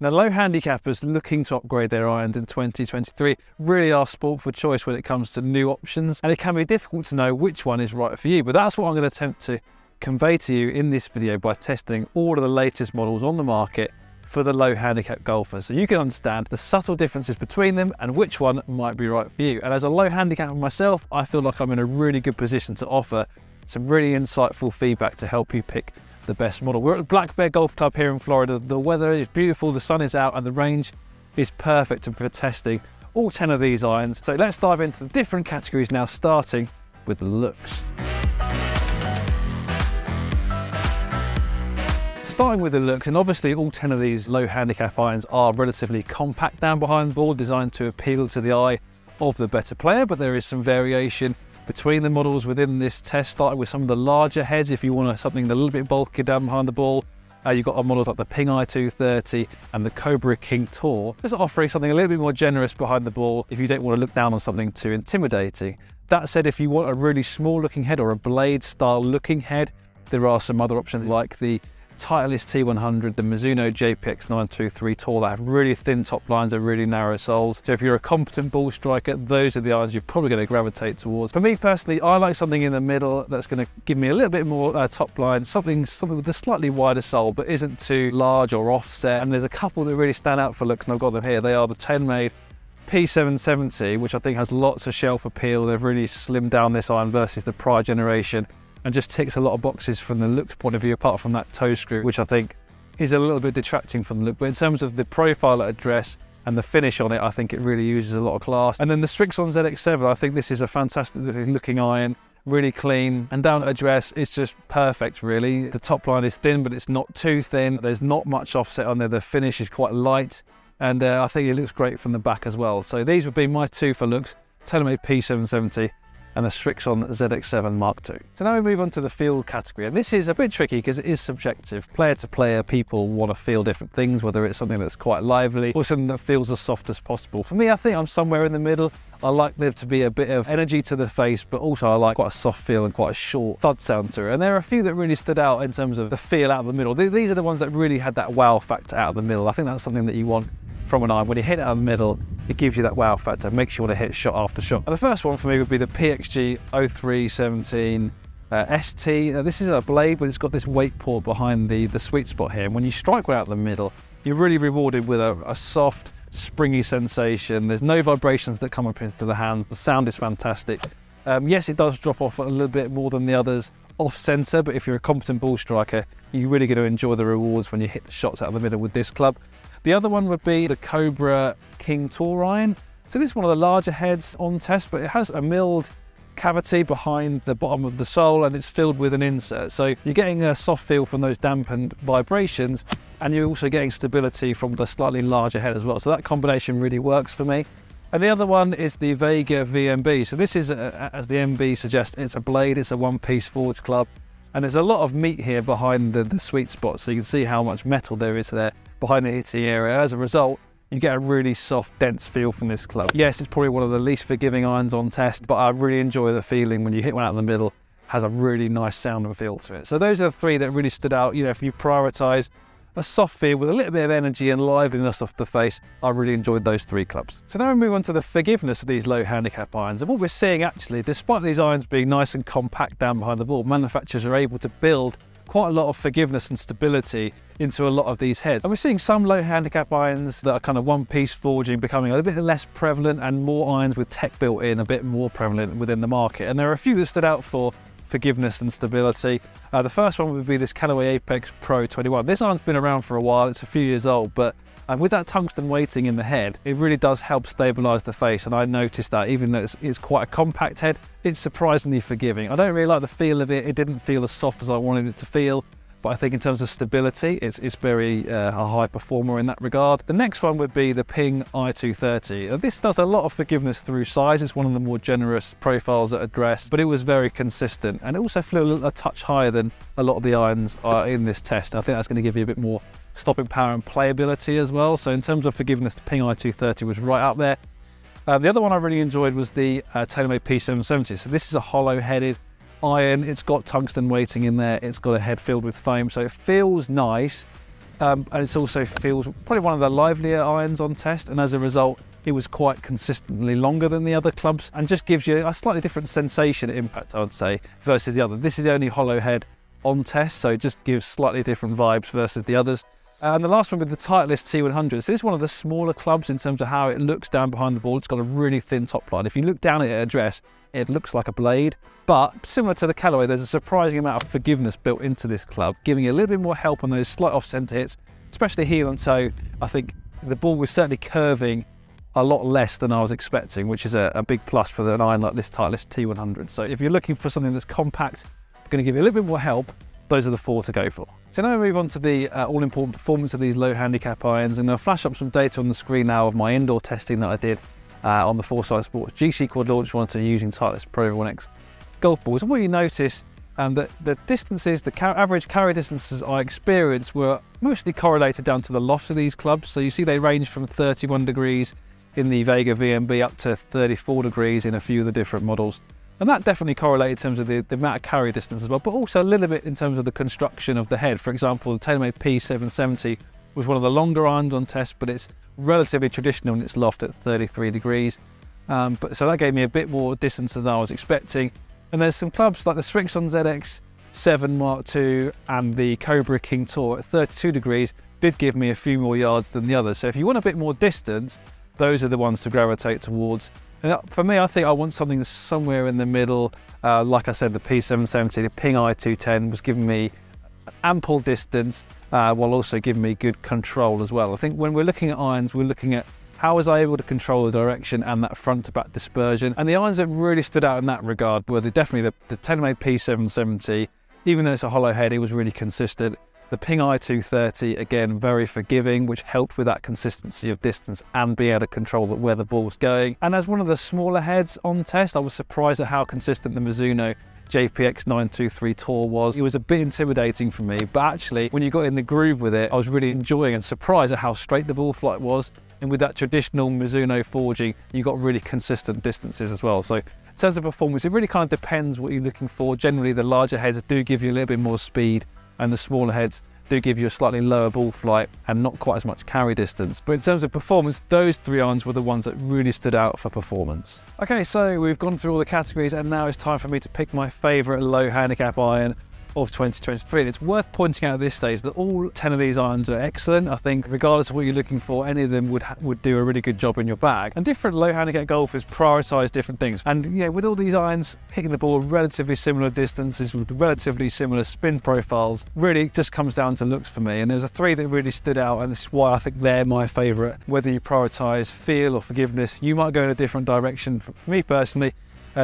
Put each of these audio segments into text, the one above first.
Now, low handicappers looking to upgrade their irons in 2023 really are sport for choice when it comes to new options, and it can be difficult to know which one is right for you. But that's what I'm going to attempt to convey to you in this video by testing all of the latest models on the market for the low handicap golfer, so you can understand the subtle differences between them and which one might be right for you. And as a low handicapper myself, I feel like I'm in a really good position to offer some really insightful feedback to help you pick the best model. We're at the Black Bear Golf Club here in Florida. The weather is beautiful, the sun is out, and the range is perfect for testing all 10 of these irons. So let's dive into the different categories now, starting with the looks. Starting with the looks, and obviously all 10 of these low handicap irons are relatively compact down behind the ball, designed to appeal to the eye of the better player, but there is some variation between the models within this test, starting with some of the larger heads. If you want something a little bit bulkier down behind the ball, you've got models like the Ping i230 and the Cobra King Tour, just offering something a little bit more generous behind the ball if you don't want to look down on something too intimidating. That said, if you want a really small looking head or a blade style looking head, there are some other options like the Titleist T100, the Mizuno JPX 923 Tour that have really thin top lines and really narrow soles. So if you're a competent ball striker, those are the irons you're probably going to gravitate towards. For me personally, I like something in the middle that's going to give me a little bit more top line, something with a slightly wider sole but isn't too large or offset. And there's a couple that really stand out for looks, and I've got them here. They are the TaylorMade P770, which I think has lots of shelf appeal. They've really slimmed down this iron versus the prior generation, and just ticks a lot of boxes from the looks point of view, apart from that toe screw, which I think is a little bit detracting from the look. But in terms of the profile at address and the finish on it, I think it really uses a lot of class. And then the Strixon ZX7, I think this is a fantastic looking iron, really clean, and down at address, it's just perfect really. The top line is thin, but it's not too thin. There's not much offset on there. The finish is quite light, and I think it looks great from the back as well. So these would be my two for looks: TaylorMade P770 and the Strixon ZX7 Mark II. So now we move on to the feel category, and this is a bit tricky because it is subjective. Player to player, people want to feel different things, whether it's something that's quite lively or something that feels as soft as possible. For me, I think I'm somewhere in the middle. I like there to be a bit of energy to the face, but also I like quite a soft feel and quite a short thud sound to it. And there are a few that really stood out in terms of the feel out of the middle. These are the ones that really had that wow factor out of the middle. I think that's something that you want from an iron. When you hit it out of the middle, it gives you that wow factor, makes you want to hit shot after shot. And the first one for me would be the PXG 0317 ST. This is a blade, but it's got this weight port behind the sweet spot here. And when you strike one out the middle, you're really rewarded with a soft, springy sensation. There's no vibrations that come up into the hand. The sound is fantastic. Yes, it does drop off a little bit more than the others off center, but if you're a competent ball striker, you're really going to enjoy the rewards when you hit the shots out of the middle with this club. The other one would be the Cobra King Tour iron. So this is one of the larger heads on test, but it has a milled cavity behind the bottom of the sole, and it's filled with an insert. So you're getting a soft feel from those dampened vibrations, and you're also getting stability from the slightly larger head as well. So that combination really works for me. And the other one is the Vega VMB. So this is, as the MB suggests, it's a blade, it's a one-piece forged club. And there's a lot of meat here behind the sweet spot, so you can see how much metal there is there behind the hitting area. As a result, you get a really soft, dense feel from this club. Yes, it's probably one of the least forgiving irons on test, but I really enjoy the feeling when you hit one out in the middle. Has a really nice sound and feel to it. So those are the three that really stood out. You know, if you prioritise a soft feel with a little bit of energy and liveliness off the face, I really enjoyed those three clubs. So now we move on to the forgiveness of these low handicap irons. And what we're seeing actually, despite these irons being nice and compact down behind the ball, manufacturers are able to build quite a lot of forgiveness and stability into a lot of these heads. And we're seeing some low handicap irons that are kind of one-piece forging becoming a bit less prevalent, and more irons with tech built in a bit more prevalent within the market. And there are a few that stood out for forgiveness and stability. The first one would be this Callaway Apex Pro 21. This iron's been around for a while, it's a few years old, but with that tungsten weighting in the head, it really does help stabilise the face. And I noticed that even though it's quite a compact head, it's surprisingly forgiving. I don't really like the feel of it. It didn't feel as soft as I wanted it to feel. But I think in terms of stability, it's very a high performer in that regard. The next one would be the Ping i230. This does a lot of forgiveness through size. It's one of the more generous profiles at address, but it was very consistent, and it also flew a touch higher than a lot of the irons are in this test. I think that's going to give you a bit more stopping power and playability as well. So in terms of forgiveness, the Ping i230 was right up there. The other one I really enjoyed was the TaylorMade P770. So this is a hollow-headed iron. It's got tungsten weighting in there. It's got a head filled with foam, so it feels nice, and it also feels probably one of the livelier irons on test, and as a result it was quite consistently longer than the other clubs and just gives you a slightly different sensation impact, I would say, versus the other. This is the only hollow head on test, so it just gives slightly different vibes versus the others. And the last one with the Titleist T100. So this is one of the smaller clubs in terms of how it looks down behind the ball. It's got a really thin top line. If you look down at it at address, it looks like a blade, but similar to the Callaway, there's a surprising amount of forgiveness built into this club, giving you a little bit more help on those slight off-centre hits, especially heel and toe. I think the ball was certainly curving a lot less than I was expecting, which is a big plus for an iron like this Titleist T100. So if you're looking for something that's compact, going to give you a little bit more help, those are the 4 to go for. So now we move on to the all-important performance of these low handicap irons, and I'll flash up some data on the screen now of my indoor testing that I did on the Foresight Sports GC Quad Launch Monitor using Titleist Pro 1X golf balls. And what you notice that the distances, the average carry distances I experienced were mostly correlated down to the lofts of these clubs. So you see they range from 31 degrees in the Vega VMB up to 34 degrees in a few of the different models. And that definitely correlated in terms of the amount of carry distance as well, but also a little bit in terms of the construction of the head. For example, the TaylorMade P770 was one of the longer irons on test, but it's relatively traditional in its loft at 33 degrees. So that gave me a bit more distance than I was expecting. And there's some clubs like the Srixon ZX7 Mark II and the Cobra King Tour at 32 degrees did give me a few more yards than the others. So if you want a bit more distance, those are the ones to gravitate towards. And for me, I think I want something that's somewhere in the middle. Like I said, the P770, the Ping i210 was giving me ample distance while also giving me good control as well. I think when we're looking at irons, we're looking at how was I able to control the direction and that front to back dispersion. And the irons that really stood out in that regard were definitely the TaylorMade P770. Even though it's a hollow head, it was really consistent. The Ping i230, again, very forgiving, which helped with that consistency of distance and being able to control where the ball's going. And as one of the smaller heads on test, I was surprised at how consistent the Mizuno JPX 923 Tour was. It was a bit intimidating for me, but actually, when you got in the groove with it, I was really enjoying and surprised at how straight the ball flight was. And with that traditional Mizuno forging, you got really consistent distances as well. So in terms of performance, it really kind of depends what you're looking for. Generally, the larger heads do give you a little bit more speed, and the smaller heads do give you a slightly lower ball flight and not quite as much carry distance. But in terms of performance, those 3 irons were the ones that really stood out for performance. Okay, so we've gone through all the categories, and now it's time for me to pick my favourite low handicap iron of 2023. And it's worth pointing out at this stage that all 10 of these irons are excellent. I think regardless of what you're looking for, any of them would do a really good job in your bag. And different low handicap golfers prioritise different things. And you know, with all these irons hitting the ball relatively similar distances with relatively similar spin profiles, really it just comes down to looks for me. And there's 3 that really stood out, and this is why I think they're my favourite. Whether you prioritise feel or forgiveness, you might go in a different direction. For me personally,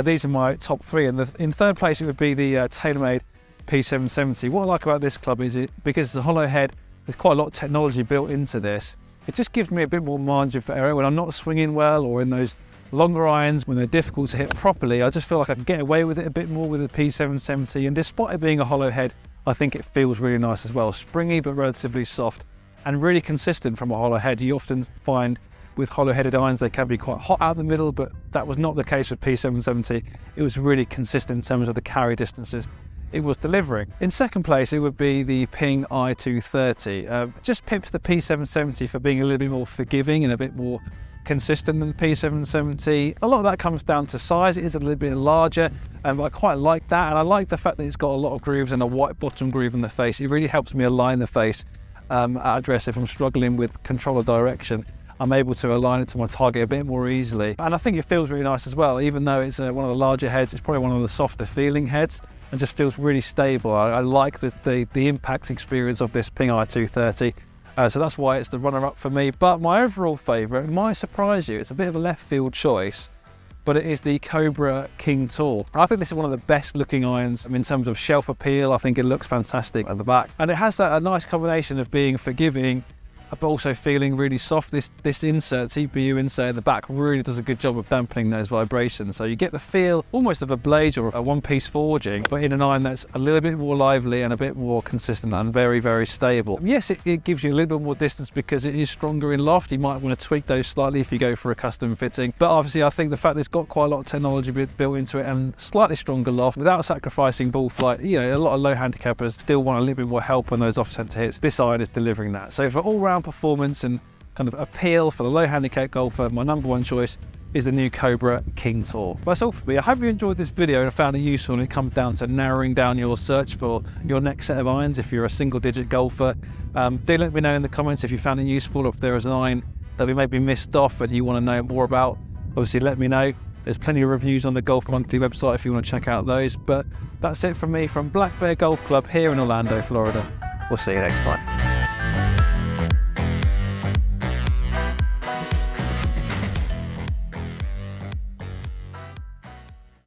these are my top 3. And in third place, it would be the TaylorMade P770. What I like about this club is because it's a hollow head, there's quite a lot of technology built into this. It just gives me a bit more margin for error when I'm not swinging well, or in those longer irons when they're difficult to hit properly. I just feel like I can get away with it a bit more with the P770, and despite it being a hollow head, I think it feels really nice as well. Springy but relatively soft and really consistent from a hollow head. You often find with hollow-headed irons they can be quite hot out the middle, but that was not the case with P770. It was really consistent in terms of the carry distances it was delivering. In second place, it would be the Ping i230. Just pips the P770 for being a little bit more forgiving and a bit more consistent than the P770. A lot of that comes down to size. It is a little bit larger, but I quite like that, and I like the fact that it's got a lot of grooves and a white bottom groove in the face. It really helps me align the face at address. If I'm struggling with control of direction, I'm able to align it to my target a bit more easily. And I think it feels really nice as well. Even though it's one of the larger heads, it's probably one of the softer feeling heads, and just feels really stable. I like the impact experience of this Ping i230. So that's why it's the runner-up for me. But my overall favourite, might surprise you, it's a bit of a left field choice, but it is the Cobra King Tour. I think this is one of the best looking irons in terms of shelf appeal. I think it looks fantastic at the back. And it has a nice combination of being forgiving but also feeling really soft. This insert, CPU insert in the back, really does a good job of dampening those vibrations. So you get the feel almost of a blade or a one-piece forging, but in an iron that's a little bit more lively and a bit more consistent and very, very stable. Yes, it gives you a little bit more distance because it is stronger in loft. You might want to tweak those slightly if you go for a custom fitting. But obviously, I think the fact that it's got quite a lot of technology built into it and slightly stronger loft without sacrificing ball flight, you know, a lot of low handicappers still want a little bit more help on those off-center hits. This iron is delivering that. So for all-round performance and kind of appeal for the low handicap golfer, my number one choice is the new Cobra King Tour. That's all for me. I hope you enjoyed this video and found it useful, and it comes down to narrowing down your search for your next set of irons if you're a single-digit golfer. Do let me know in the comments if you found it useful, or if there is an iron that we maybe missed off and you want to know more about. Obviously, let me know. There's plenty of reviews on the Golf Monthly website if you want to check out those. But that's it from me from Black Bear Golf Club here in Orlando, Florida. We'll see you next time.